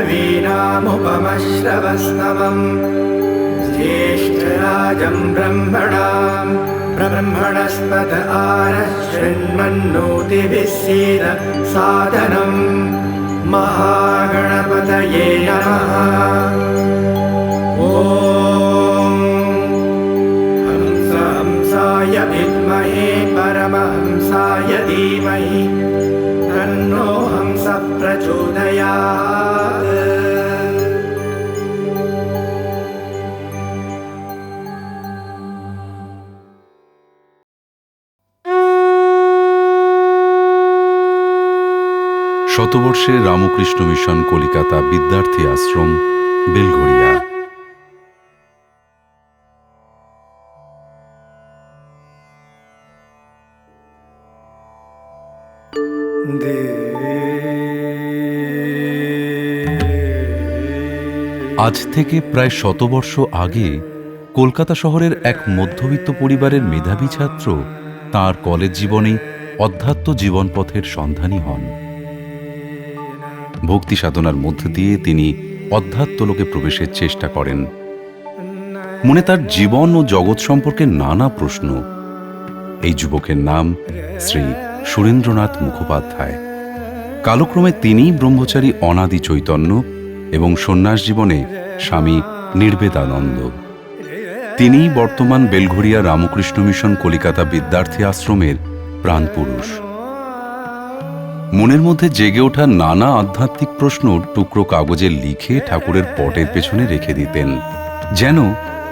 कवीनामुपमश्रवस्तमम् ज्येष्ठराजं ब्रह्मणस्पत आनशृण्वन्नोतिभिः सीद सादनम् महागणपतये नमः। ॐ हंसाय विद्महे परमहंसाय धीमहि तन्नो हंसः प्रचोदयात्। শতবর্ষে রামকৃষ্ণ মিশন কলিকাতা বিদ্যার্থী আশ্রম বেলঘড়িয়া। আজ থেকে প্রায় 100 বর্ষ আগে কলকাতা শহরের এক মধ্যবিত্ত পরিবারের মেধাবী ছাত্র তাঁর কলেজ জীবনেই অধ্যাত্ম জীবনপথের সন্ধানী হন। ভক্তি সাধনার মধ্য দিয়ে তিনি অধ্যাত্ম লোকে প্রবেশের চেষ্টা করেন। মনে তার জীবন ও জগৎ সম্পর্কে নানা প্রশ্ন। এই যুবকের নাম শ্রী সুরেন্দ্রনাথ মুখোপাধ্যায়। কালক্রমে তিনি ব্রহ্মচারী অনাদি চৈতন্য এবং সন্ন্যাস জীবনে স্বামী নির্বেদানন্দ। তিনি বর্তমান বেলঘড়িয়া রামকৃষ্ণ মিশন কলিকাতা বিদ্যার্থী আশ্রমের প্রাণপুরুষ। মনের মধ্যে জেগে ওঠা নানা আধ্যাত্মিক প্রশ্ন টুকরো কাগজে লিখে ঠাকুরের পটের পেছনে রেখে দিতেন, যেন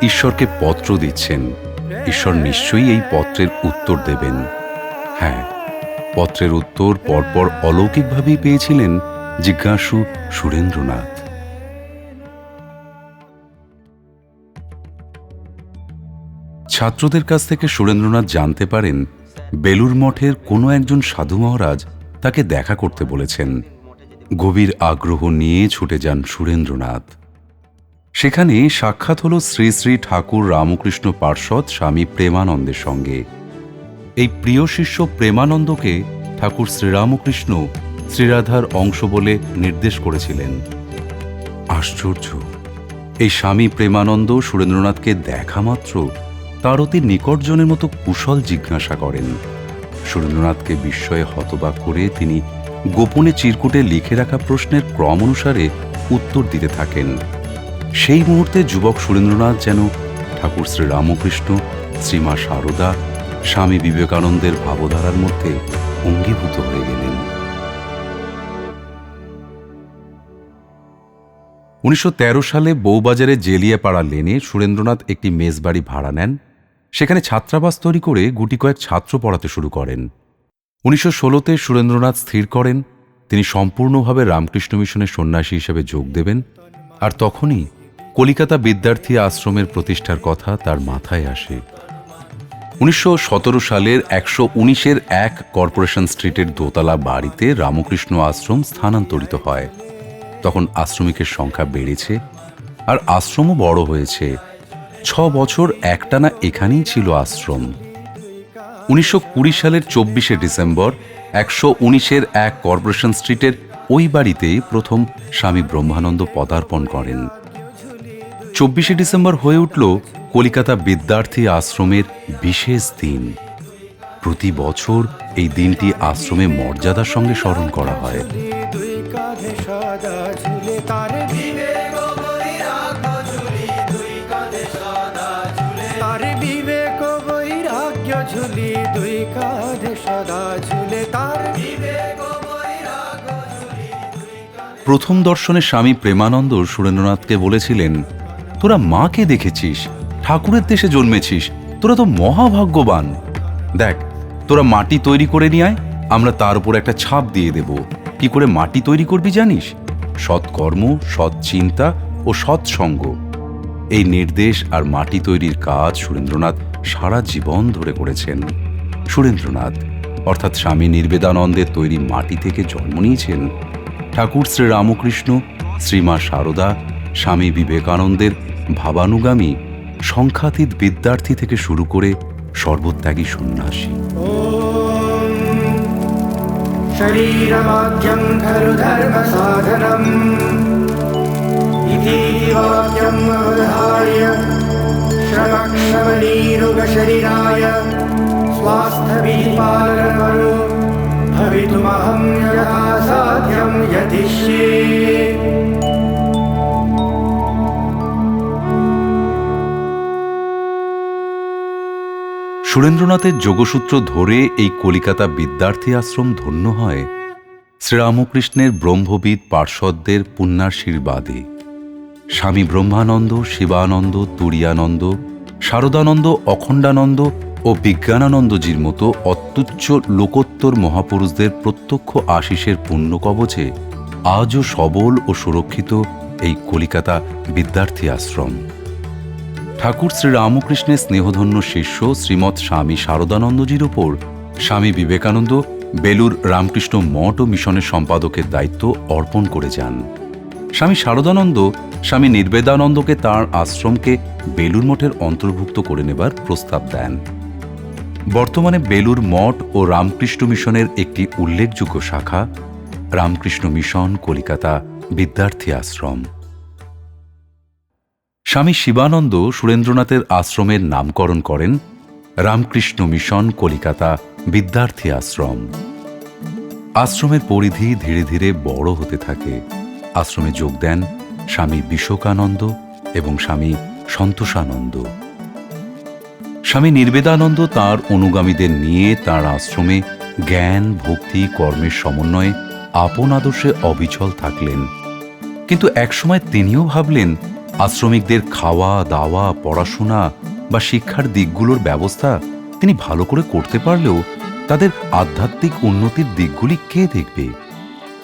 ঈশ্বরকে পত্র দিচ্ছেন। ঈশ্বর নিশ্চয়ই এই পত্রের উত্তর দেবেন। হ্যাঁ, পত্রের উত্তর পরপর অলৌকিকভাবেই পেয়েছিলেন জিজ্ঞাসু সুরেন্দ্রনাথ। ছাত্রদের কাছ থেকে সুরেন্দ্রনাথ জানতে পারেন বেলুর মঠের কোনো একজন সাধু মহারাজ তাকে দেখা করতে বলেছেন। গভীর আগ্রহ নিয়ে ছুটে যান সুরেন্দ্রনাথ। সেখানে সাক্ষাৎ হল শ্রী শ্রী ঠাকুর রামকৃষ্ণ পার্ষদ স্বামী প্রেমানন্দের সঙ্গে। এই প্রিয় শিষ্য প্রেমানন্দকে ঠাকুর শ্রীরামকৃষ্ণ শ্রীরাধার অংশ বলে নির্দেশ করেছিলেন। আশ্চর্য! এই স্বামী প্রেমানন্দ সুরেন্দ্রনাথকে দেখা মাত্র তার অতি নিকটজনের মতো কুশল জিজ্ঞাসা করেন। সুরেন্দ্রনাথকে বিস্ময়ে হতবাক করে তিনি গোপনে চিরকুটে লিখে রাখা প্রশ্নের ক্রম অনুসারে উত্তর দিতে থাকেন। সেই মুহূর্তে যুবক সুরেন্দ্রনাথ যেন ঠাকুর শ্রীরামকৃষ্ণ, শ্রীমা সারদা, স্বামী বিবেকানন্দের ভাবধারার মধ্যে অঙ্গীভূত হয়ে গেলেন। 1913 সালে বউবাজারে জেলিয়াপাড়া লেনে সুরেন্দ্রনাথ একটি মেসবাড়ি ভাড়া নেন। সেখানে ছাত্রাবাস তৈরি করে গুটি কয়েক ছাত্র পড়াতে শুরু করেন। 1916-তে সুরেন্দ্রনাথ স্থির করেন তিনি সম্পূর্ণভাবে রামকৃষ্ণ মিশনের সন্ন্যাসী হিসেবে যোগ দেবেন। আর তখনই কলিকাতা বিদ্যার্থী আশ্রমের প্রতিষ্ঠার কথা তার মাথায় আসে। 1917 সালের 119-1 কর্পোরেশন স্ট্রিটের দোতলা বাড়িতে রামকৃষ্ণ আশ্রম স্থানান্তরিত হয়। তখন আশ্রমিকের সংখ্যা বেড়েছে আর আশ্রমও বড় হয়েছে। 6 বছর একটানা এখানেই ছিল আশ্রম। 1920 সালের 24শে ডিসেম্বর 119-1 কর্পোরেশন স্ট্রিটের ওই বাড়িতে প্রথম স্বামী ব্রহ্মানন্দ পদার্পণ করেন। 24শে ডিসেম্বর হয়ে উঠল কলিকাতা বিদ্যার্থী আশ্রমের বিশেষ দিন। প্রতি বছর এই দিনটি আশ্রমে মর্যাদার সঙ্গে স্মরণ করা হয়। প্রথম দর্শনে স্বামী প্রেমানন্দ সুরেন্দ্রনাথকে বলেছিলেন, তোরা মাকে দেখেছিস, ঠাকুরের দেশে জন্মেছিস, তোরা তো মহাভাগ্যবান। দেখ, তোরা মাটি তৈরি করে নিয়ে আয়, আমরা তার উপর একটা ছাপ দিয়ে দেব। কি করে মাটি তৈরি করবি জানিস? সৎকর্ম, সৎ চিন্তা ও সৎসঙ্গ। এই নির্দেশ আর মাটি তৈরির কাজ সুরেন্দ্রনাথ সারা জীবন ধরে করেছেন। সুরেন্দ্রনাথ অর্থাৎ স্বামী নির্বেদানন্দের তৈরি মাটি থেকে জন্ম নিয়েছেন ঠাকুর শ্রীরামকৃষ্ণ, শ্রীমা সারদা, স্বামী বিবেকানন্দের ভাবানুগামী সংখ্যাতীত বিদ্যার্থী থেকে শুরু করে সর্বত্যাগী সন্ন্যাসী। শরীরমাদ্যং খলু ধর্ম সাধনম इति वाक्यम् अवधार्य श्रमक्षमनीरुगशरीराय स्वास्थ्यविपालनवरो भवितुमहं यथा साध्यं यतिष्ये। সুরেন্দ্রনাথের যোগসূত্র ধরে এই কলিকাতা বিদ্যার্থী আশ্রম ধন্য হয় শ্রীরামকৃষ্ণের ব্রহ্মবিদ পার্ষদদের পুণ্যাশীর্বাদে। স্বামী ব্রহ্মানন্দ, শিবানন্দ, তুরীয়ানন্দ, শারদানন্দ, অখণ্ডানন্দ ও বিজ্ঞানানন্দজির মতো অত্যুচ্চ লোকোত্তর মহাপুরুষদের প্রত্যক্ষ আশিসের পুণ্য কবচে আজও সবল ও সুরক্ষিত এই কলিকাতা বিদ্যার্থী আশ্রম। ঠাকুর শ্রীরামকৃষ্ণের স্নেহধন্য শিষ্য শ্রীমৎ স্বামী শারদানন্দজির ওপর স্বামী বিবেকানন্দ বেলুর রামকৃষ্ণ মঠ ও মিশনের সম্পাদকের দায়িত্ব অর্পণ করে যান। স্বামী শারদানন্দ স্বামী নির্বেদানন্দকে তাঁর আশ্রমকে বেলুর মঠের অন্তর্ভুক্ত করে নেবার প্রস্তাব দেন। বর্তমানে বেলুর মঠ ও রামকৃষ্ণ মিশনের একটি উল্লেখযোগ্য শাখা রামকৃষ্ণ মিশন কলিকাতা বিদ্যার্থী আশ্রম। স্বামী শিবানন্দ সুরেন্দ্রনাথের আশ্রমের নামকরণ করেন রামকৃষ্ণ মিশন কলিকাতা বিদ্যার্থী আশ্রম। আশ্রমের পরিধি ধীরে ধীরে বড় হতে থাকে। আশ্রমে যোগ দেন স্বামী বিশোকানন্দ এবং স্বামী সন্তোষানন্দ। স্বামী নির্বেদানন্দ তাঁর অনুগামীদের নিয়ে তাঁর আশ্রমে জ্ঞান, ভক্তি, কর্মের সমন্বয়ে আপন আদর্শে অবিচল থাকলেন। কিন্তু একসময় তিনিও ভাবলেন আশ্রমিকদের খাওয়া দাওয়া, পড়াশোনা বা শিক্ষার দিকগুলোর ব্যবস্থা তিনি ভালো করে করতে পারলেও তাদের আধ্যাত্মিক উন্নতির দিকগুলি কে দেখবে?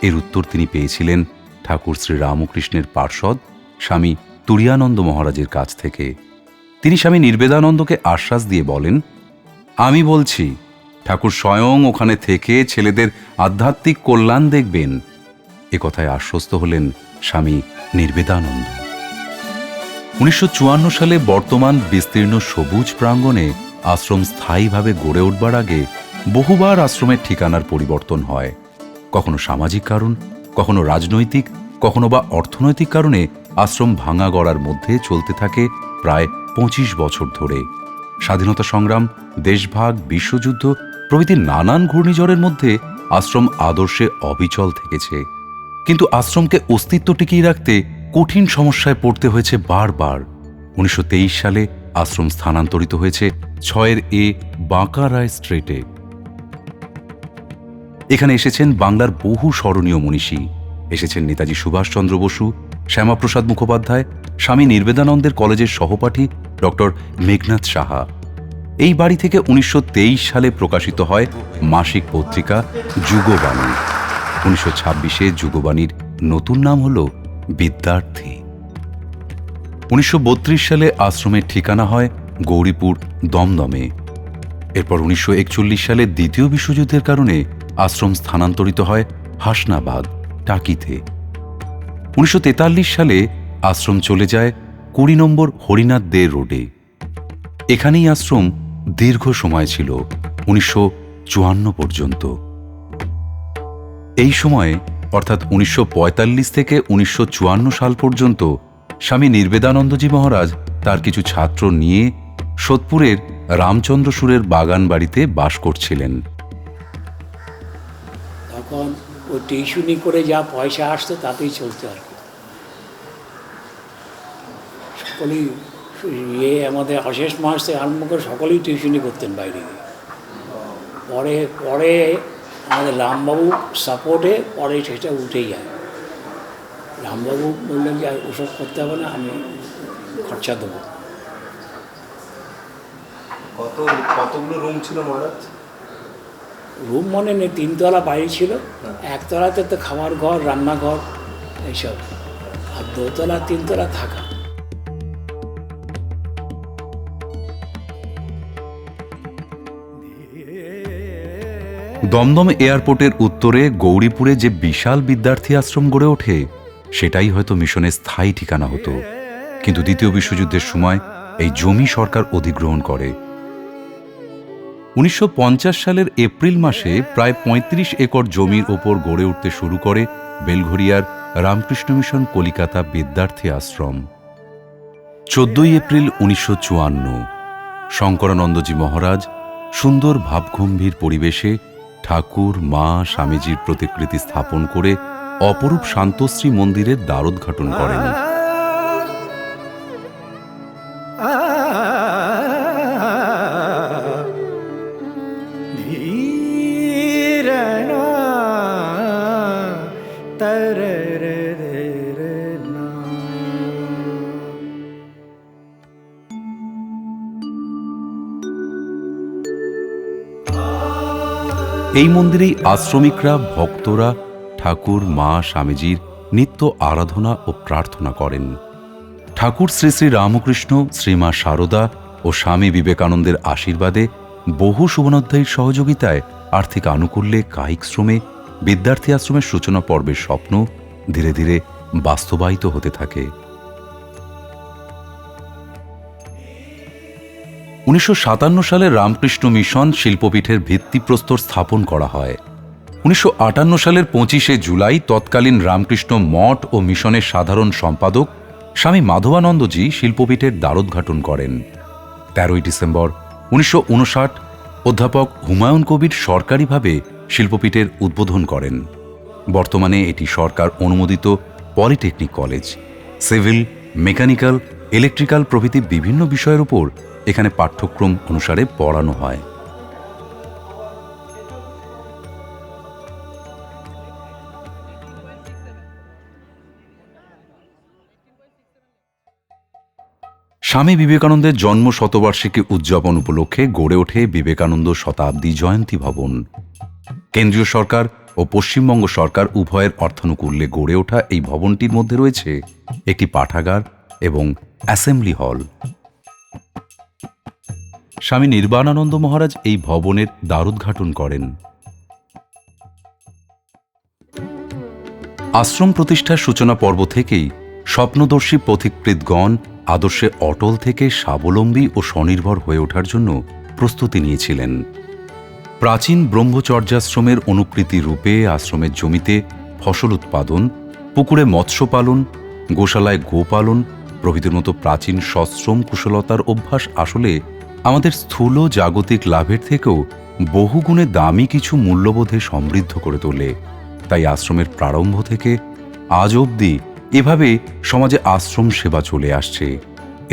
এর উত্তর তিনি পেয়েছিলেন ঠাকুর শ্রী রামকৃষ্ণের পার্ষদ স্বামী তুরীয়ানন্দ মহারাজের কাছ থেকে। তিনি স্বামী নির্বেদানন্দকে আশ্বাস দিয়ে বলেন, আমি বলছি ঠাকুর স্বয়ং ওখানে থেকে ছেলেদের আধ্যাত্মিক কল্যাণ দেখবেন। এ কথায় আশ্বস্ত হলেন স্বামী নির্বেদানন্দ। 1954 সালে বর্তমান বিস্তীর্ণ সবুজ প্রাঙ্গণে আশ্রম স্থায়ীভাবে গড়ে উঠবার আগে বহুবার আশ্রমের ঠিকানার পরিবর্তন হয়। কখনো সামাজিক কারণ, কখনো রাজনৈতিক, কখনো বা অর্থনৈতিক কারণে আশ্রম ভাঙা গড়ার মধ্যে চলতে থাকে প্রায় 25 বছর ধরে। স্বাধীনতা সংগ্রাম, দেশভাগ, বিশ্বযুদ্ধ প্রভৃতি নানান ঘূর্ণিঝড়ের মধ্যে আশ্রম আদর্শে অবিচল থেকেছে। কিন্তু আশ্রমকে অস্তিত্ব টিকিয়ে রাখতে কঠিন সমস্যায় পড়তে হয়েছে বারবার। 1923 সালে আশ্রম স্থানান্তরিত হয়েছে 6 বাঁকা রায় স্ট্রিটে। এখানে এসেছেন বাংলার বহু স্মরণীয় মনীষী। এসেছেন নেতাজি সুভাষচন্দ্র বসু, শ্যামাপ্রসাদ মুখোপাধ্যায়, স্বামী নির্বেদানন্দের কলেজের সহপাঠী ডক্টর মেঘনাথ সাহা। এই বাড়ি থেকে 1923 সালে প্রকাশিত হয় মাসিক পত্রিকা যুগবাণী। 1926-এ যুগবাণীর নতুন নাম হল বিদ্যার্থী। 1932 সালে আশ্রমের ঠিকানা হয় গৌরীপুর, দমদমে। এরপর 1941 সালে দ্বিতীয় বিশ্বযুদ্ধের কারণে আশ্রম স্থানান্তরিত হয় হাসনাবাদ, টাকিতে। 1943 সালে আশ্রম চলে যায় 20 নম্বর হরিনাথ দে রোডে। এখানেই আশ্রম দীর্ঘ সময় ছিল, 1954 পর্যন্ত। এই সময়ে অর্থাৎ 1945 থেকে 1954 সাল পর্যন্ত স্বামী নির্বেদানন্দজি মহারাজ তার কিছু ছাত্র নিয়ে সোদপুরের রামচন্দ্রসুরের বাগান বাড়িতে বাস করছিলেন। তখন ও টিউশনি করে যা পয়সা আসতো তাতেই চলতো আর কি। সকলেই আমাদের অশেষ মাস থেকে আরম্ভ করে সকলেই টিউশনি করতেন বাইরে গিয়ে। পরে আমাদের রামবাবু সাপোর্টে পরে সেটা উঠেই যায়। রামবাবু বললেন যে ওসব করতে হবে না, আমি খরচা দেবো। কতগুলো রুম ছিল মহারাজ? রুম মনে নেই, 3 তলা বাড়ি ছিল। 1 তলাতে তো খাবার ঘর, রান্নাঘর এইসব, আর 2 তলা 3 তলা থাকা। দমদম এয়ারপোর্টের উত্তরে গৌরীপুরে যে বিশাল বিদ্যার্থী আশ্রম গড়ে ওঠে সেটাই হয়তো মিশনের স্থায়ী ঠিকানা হতো। কিন্তু দ্বিতীয় বিশ্বযুদ্ধের সময় এই জমি সরকার অধিগ্রহণ করে। 1950 সালের এপ্রিল মাসে প্রায় 35 একর জমির ওপর গড়ে উঠতে শুরু করে বেলঘরিয়ার রামকৃষ্ণ মিশন কলিকাতা বিদ্যার্থী আশ্রম। 14 এপ্রিল 1954 শঙ্করানন্দজি মহারাজ সুন্দর ভাবগম্ভীর পরিবেশে ঠাকুর, মা, স্বামীজির প্রতিকৃতি স্থাপন করে অপরূপ শান্তশ্রী মন্দিরের দ্বারোদ্ঘাটন করেন। এই মন্দিরেই আশ্রমিকরা, ভক্তরা ঠাকুর, মা, স্বামীজির নিত্য আরাধনা ও প্রার্থনা করেন। ঠাকুর শ্রী শ্রী রামকৃষ্ণ, শ্রীমা শারদা ও স্বামী বিবেকানন্দের আশীর্বাদে, বহু শুভনোধ্যায়ীর সহযোগিতায়, আর্থিক আনুকূল্যে, কায়িক শ্রমে বিদ্যার্থী আশ্রমের সূচনা পর্বের স্বপ্ন ধীরে ধীরে বাস্তবায়িত হতে থাকে। 1957 সালে রামকৃষ্ণ মিশন শিল্পপীঠের ভিত্তিপ্রস্তর স্থাপন করা হয়। 1958 সালের 25শে জুলাই তৎকালীন রামকৃষ্ণ মঠ ও মিশনের সাধারণ সম্পাদক স্বামী মাধবানন্দজি শিল্পপীঠের দ্বারোদ্ঘাটন করেন। 13ই ডিসেম্বর 1959 অধ্যাপক হুমায়ুন কবির সরকারিভাবে শিল্পপীঠের উদ্বোধন করেন। বর্তমানে এটি সরকার অনুমোদিত polytechnic college. Civil, mechanical, electrical প্রভৃতি বিভিন্ন বিষয়ের উপর এখানে পাঠ্যক্রম অনুসারে পড়ানো হয়। স্বামী বিবেকানন্দের জন্ম শতবার্ষিকী উদযাপন উপলক্ষে গড়ে ওঠে বিবেকানন্দ শতাব্দী জয়ন্তী ভবন। কেন্দ্রীয় সরকার ও পশ্চিমবঙ্গ সরকার উভয়ের অর্থানুকূল্যে গড়ে ওঠা এই ভবনটির মধ্যে রয়েছে একটি পাঠাগার এবং অ্যাসেম্বলি হল। স্বামী নির্বাণানন্দ মহারাজ এই ভবনের দ্বারোদ্ঘাটন করেন। আশ্রম প্রতিষ্ঠার সূচনা পর্ব থেকেই স্বপ্নদর্শী পথিকৃতগণ আদর্শে অটল থেকে স্বাবলম্বী ও স্বনির্ভর হয়ে ওঠার জন্য প্রস্তুতি নিয়েছিলেন। প্রাচীন ব্রহ্মচর্যাশ্রমের অনুকৃতি রূপে আশ্রমের জমিতে ফসল উৎপাদন, পুকুরে মৎস্য পালন, গোশালায় গোপালন প্রভৃতির মতো প্রাচীন সশ্রম কুশলতার অভ্যাস আসলে আমাদের স্থূল জাগতিক লাভের থেকেও বহুগুণে দামি কিছু মূল্যবোধে সমৃদ্ধ করে তোলে। তাই আশ্রমের প্রারম্ভ থেকে আজ অবধি এভাবে সমাজে আশ্রম সেবা চলে আসছে।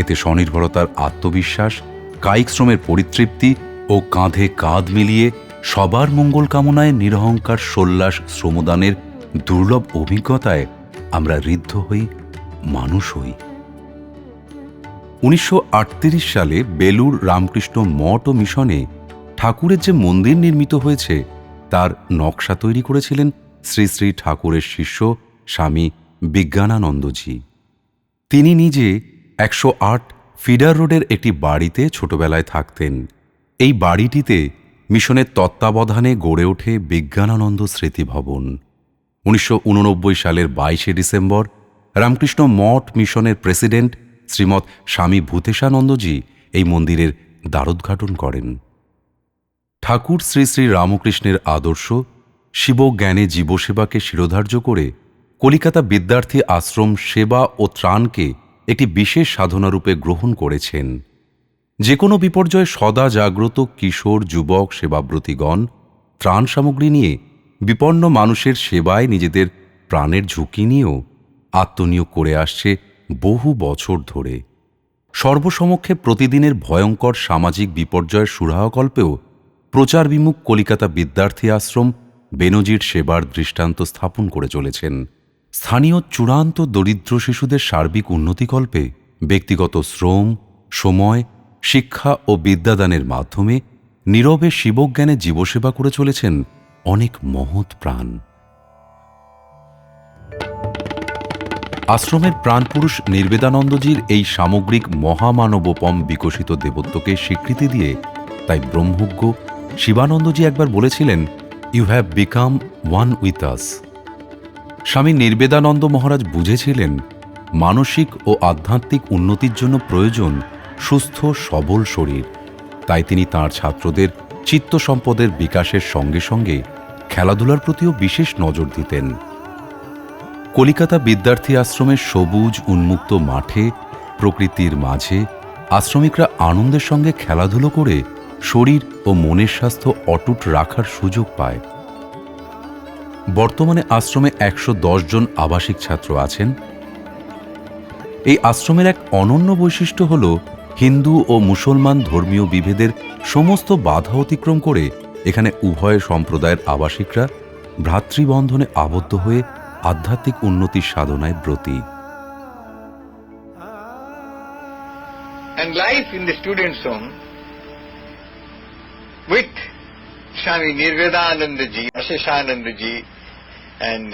এতে স্বনির্ভরতার আত্মবিশ্বাস, কায়িক শ্রমের পরিতৃপ্তি ও কাঁধে কাঁধ মিলিয়ে সবার মঙ্গল কামনায় নিরহংকার সল্লাস শ্রমদানের দুর্লভ অভিজ্ঞতায় আমরা ঋদ্ধ হই, মানুষ হই। 1938 সালে বেলুর রামকৃষ্ণ মঠ ও মিশনে ঠাকুরের যে মন্দির নির্মিত হয়েছে তার নকশা তৈরি করেছিলেন শ্রী শ্রী ঠাকুরের শিষ্য স্বামী বিজ্ঞানানন্দজি। তিনি নিজে 108 ফিডার রোডের একটি বাড়িতে ছোটবেলায় থাকতেন। এই বাড়িটিতে মিশনের তত্ত্বাবধানে গড়ে ওঠে বিজ্ঞানানন্দ স্মৃতি ভবন। 1989 সালের 22শে ডিসেম্বর রামকৃষ্ণ মঠ মিশনের প্রেসিডেন্ট শ্রীমৎ স্বামী ভূতেশানন্দজি এই মন্দিরের দ্বারোদ্ঘাটন করেন। ঠাকুর শ্রী শ্রী রামকৃষ্ণের আদর্শ শিবজ্ঞানে জীবসেবাকে শিরোধার্য করে কলিকাতা বিদ্যার্থী আশ্রম সেবা ও ত্রাণকে একটি বিশেষ সাধনারূপে গ্রহণ করেছেন। যে কোনো বিপর্যয়ে সদা জাগ্রত কিশোর, যুবক, সেবাব্রতীগণ ত্রাণ সামগ্রী নিয়ে বিপন্ন মানুষের সেবায় নিজেদের প্রাণের ঝুঁকি নিয়েও আত্মনিয়োগ করে আসছে বহু বছর ধরে। সর্বসমক্ষে প্রতিদিনের ভয়ঙ্কর সামাজিক বিপর্যয়ের সুরাহকল্পেও প্রচার বিমুখ কলিকাতা বিদ্যার্থী আশ্রম বেনজির সেবার দৃষ্টান্ত স্থাপন করে চলেছেন। স্থানীয় চূড়ান্ত দরিদ্র শিশুদের সার্বিক উন্নতিকল্পে ব্যক্তিগত শ্রম, সময়, শিক্ষা ও বিদ্যাদানের মাধ্যমে নীরবে শিবজ্ঞানে জীবসেবা করে চলেছেন অনেক মহৎ প্রাণ। আশ্রমের প্রাণপুরুষ নির্বেদানন্দজির এই সামগ্রিক মহামানবোপম বিকশিত দেবত্বকে স্বীকৃতি দিয়ে তাই ব্রহ্মজ্ঞ শিবানন্দজি একবার বলেছিলেন, you have become one with us. Swami Nirvedananda মহারাজ বুঝেছিলেন মানসিক ও আধ্যাত্মিক উন্নতির জন্য প্রয়োজন সুস্থ সবল শরীর। তাই তিনি তাঁর ছাত্রদের চিত্ত সম্পদের বিকাশের সঙ্গে সঙ্গে খেলাধুলার প্রতিও বিশেষ নজর দিতেন। কলিকাতা বিদ্যার্থী আশ্রমের সবুজ উন্মুক্ত মাঠে প্রকৃতির মাঝে আশ্রমিকরা আনন্দের সঙ্গে খেলাধুলো করে শরীর ও মনের স্বাস্থ্য অটুট রাখার সুযোগ পায়। বর্তমানে আশ্রমে 110 জন আবাসিক ছাত্র আছেন। এই আশ্রমের এক অনন্য বৈশিষ্ট্য হল হিন্দু ও মুসলমান ধর্মীয় বিভেদের সমস্ত বাধা অতিক্রম করে এখানে উভয় সম্প্রদায়ের আবাসিকরা ভ্রাতৃবন্ধনে আবদ্ধ হয়ে আধ্যাত্মিক উন্নতির সাধনায় ব্রতী। And life in the students' home with Swami Nirvedanandaji, Asheshanandaji and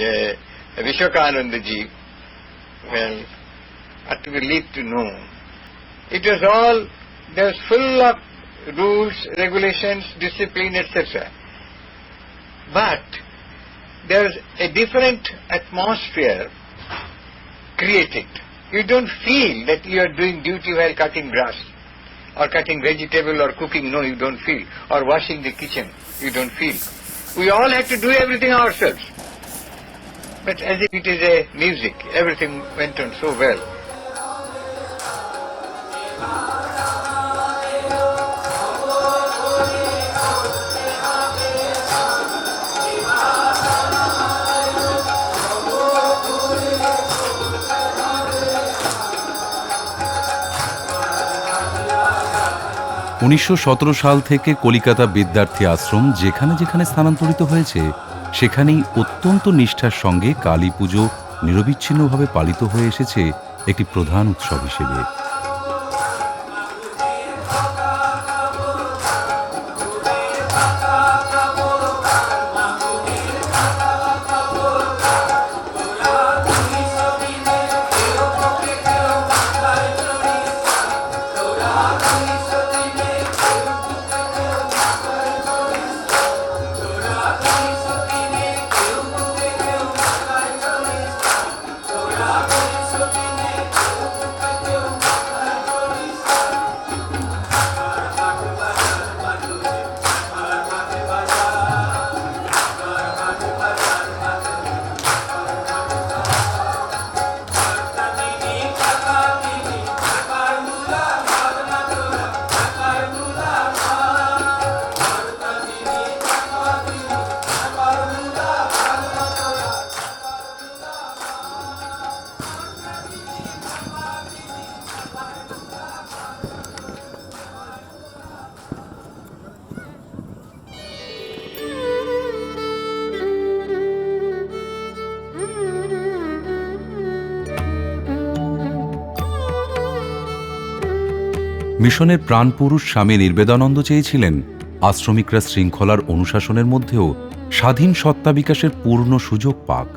Vishwakanandaji, well, are to be lived to know. It was all, there was full of rules, regulations, discipline, etc. But there is a different atmosphere created. You don't feel that you are doing duty while cutting grass or cutting vegetable or cooking. No, you don't feel. Or washing the kitchen. You don't feel. We all have to do everything ourselves. But as if it is a music, everything went on so well. 1917 সাল থেকে কলিকাতা বিদ্যার্থী আশ্রম যেখানে যেখানে স্থানান্তরিত হয়েছে সেখানেই অত্যন্ত নিষ্ঠার সঙ্গে কালী পুজো নিরবিচ্ছিন্নভাবে পালিত হয়ে এসেছে একটি প্রধান উৎসব হিসেবে। মিশনের প্রাণপুরুষ স্বামী নির্বেদানন্দ চেয়েছিলেন আশ্রমিকরা শৃঙ্খলার অনুশাসনের মধ্যেও স্বাধীন সত্তা বিকাশের পূর্ণ সুযোগ পাক।